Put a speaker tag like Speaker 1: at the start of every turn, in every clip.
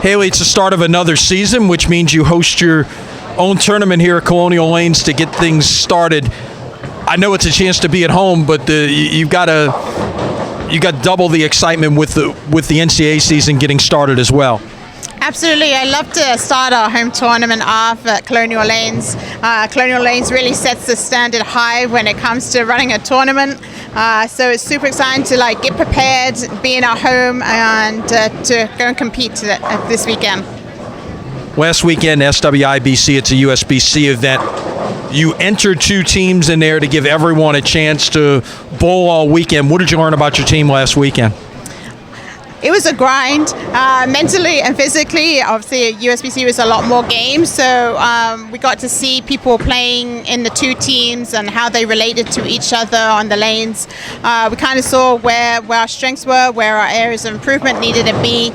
Speaker 1: Hayley, it's the start of another season, which means you host your own tournament here at Colonial Lanes to get things started. I know it's a chance to be at home, but you got double the excitement with the NCAA season getting started as well.
Speaker 2: Absolutely. I love to start our home tournament off at Colonial Lanes. Colonial Lanes really sets the standard high when it comes to running a tournament. So it's super exciting to get prepared, be in our home, and to go and compete this weekend.
Speaker 1: Last weekend, SWIBC, it's a USBC event. You entered 2 teams in there to give everyone a chance to bowl all weekend. What did you learn about your team last weekend?
Speaker 2: It was a grind, mentally and physically. Obviously, USBC was a lot more games, so we got to see people playing in the 2 teams and how they related to each other on the lanes. We kind of saw where our strengths were, where our areas of improvement needed to be.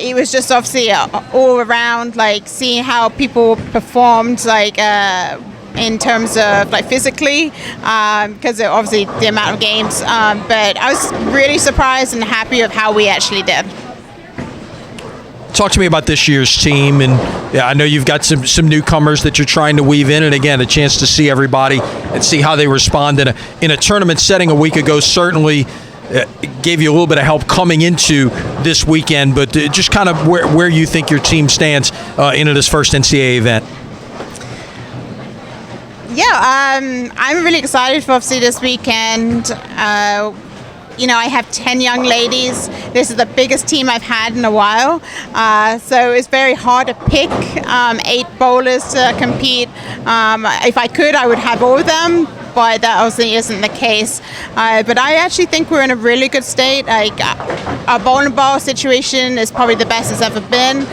Speaker 2: It was just obviously all around, seeing how people performed, in terms of physically, because obviously the amount of games, but I was really surprised and happy of how we actually did.
Speaker 1: Talk to me about this year's team, and I know you've got some newcomers that you're trying to weave in, and again, a chance to see everybody and see how they respond in a tournament setting a week ago. Certainly gave you a little bit of help coming into this weekend, but just kind of where you think your team stands into this first NCAA event.
Speaker 2: Yeah, I'm really excited for obviously this weekend. I have 10 young ladies. This is the biggest team I've had in a while. So it's very hard to pick 8 bowlers to compete. If I could, I would have all of them, but that obviously isn't the case. But I actually think we're in a really good state. Our bowling ball situation is probably the best it's ever been.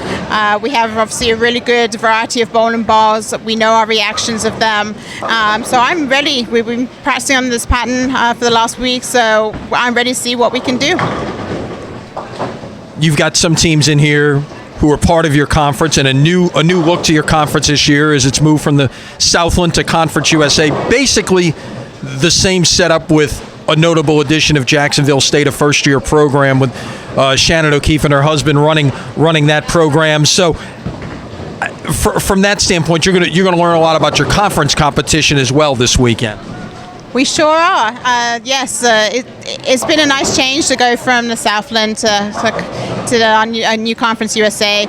Speaker 2: We have obviously a really good variety of bowling balls. We know our reactions of them. So I'm ready. We've been practicing on this pattern for the last week, so I'm ready to see what we can do.
Speaker 1: You've got some teams in here who are part of your conference, and a new look to your conference this year as it's moved from the Southland to Conference USA. Basically the same setup with a notable addition of Jacksonville State, a first-year program with Shannon O'Keefe and her husband running that program. So from that standpoint, you're gonna learn a lot about your conference competition as well this weekend.
Speaker 2: We sure are. Yes, it's been a nice change to go from the Southland to the new Conference USA.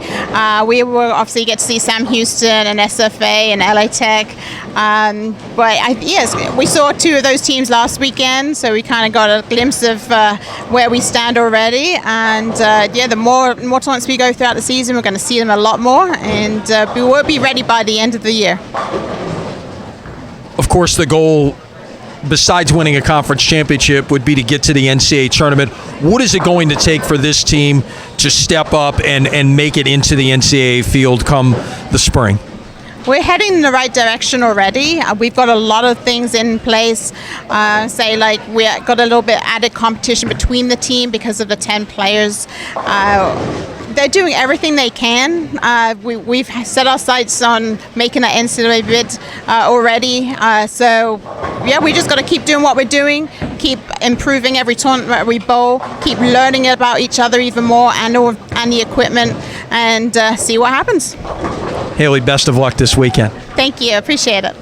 Speaker 2: We will obviously get to see Sam Houston and SFA and LA Tech. But yes, we saw 2 of those teams last weekend, so we kind of got a glimpse of where we stand already. And the more tournaments we go throughout the season, we're going to see them a lot more, and we will be ready by the end of the year.
Speaker 1: Of course, the goal, besides winning a conference championship, would be to get to the NCAA tournament. What is it going to take for this team to step up and make it into the NCAA field come the spring?
Speaker 2: We're heading in the right direction already. We've got a lot of things in place. We got a little bit added competition between the team because of the 10 players. They're doing everything they can. We've set our sights on making an NCAA bid already. We just got to keep doing what we're doing, keep improving every tournament we bowl, keep learning about each other even more and the equipment, and see what happens.
Speaker 1: Hayley, best of luck this weekend.
Speaker 2: Thank you. Appreciate it.